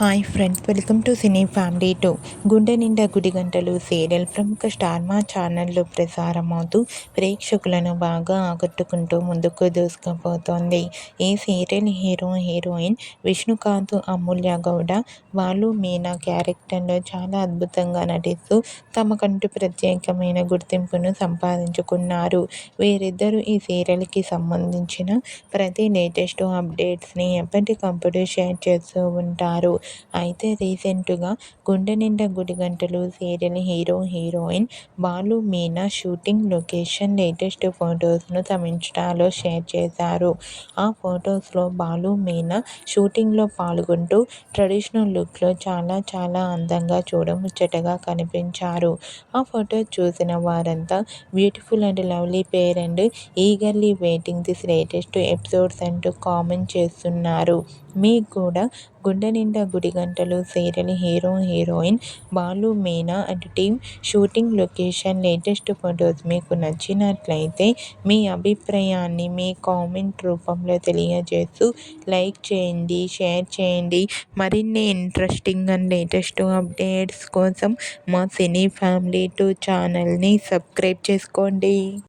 Hi friends, welcome to cine family 2. గుండె నిండా గుడి గంటలు సీరియల్ ప్రముఖ స్టార్ మా ఛానల్లో ప్రసారమవుతూ ప్రేక్షకులను బాగా ఆకట్టుకుంటూ ముందుకు దూసుకుపోతోంది. ఈ సీరియల్ హీరోయిన్ విష్ణుకాంత్, అమూల్య గౌడ వాళ్ళు మీనా క్యారెక్టర్లో చాలా అద్భుతంగా నటిస్తూ తమకంటూ ప్రత్యేకమైన గుర్తింపును సంపాదించుకున్నారు. వీరిద్దరూ ఈ సీరియల్కి సంబంధించిన ప్రతి లేటెస్ట్ అప్డేట్స్ని ఎప్పటికప్పుడు షేర్ చేస్తూ ఉంటారు. అయితే రీసెంట్గా గుండె నిండా గుడి గంటలు serial heroine Balu Meena shooting location latest ఫొటోస్ను తమ ఇన్స్టాలో షేర్ చేశారు. ఆ ఫొటోస్లో బాలు మీనా షూటింగ్లో పాల్గొంటూ ట్రెడిషనల్ లుక్లో చాలా అందంగా చూడముచ్చటగా కనిపించారు. ఆ ఫోటో చూసిన వారంతా beautiful and lovely pair and eagerly waiting this latest episodes అంటూ కామెంట్ చేస్తున్నారు. మీకు కూడా గుండె నిండా గుడి గంటలు serial heroine Balu Meena and team shooting location latest photos మీకు నచ్చినట్లయితే మీ అభిప్రాయాన్ని మీ కామెంట్ రూపంలో తెలియజేస్తూ లైక్ చేయండి, షేర్ చేయండి. మరిన్ని ఇంట్రెస్టింగ్ అండ్ లేటెస్ట్ అప్డేట్స్ కోసం మా సినీ ఫ్యామిలీ 2 ఛానల్ని సబ్స్క్రైబ్ చేసుకోండి.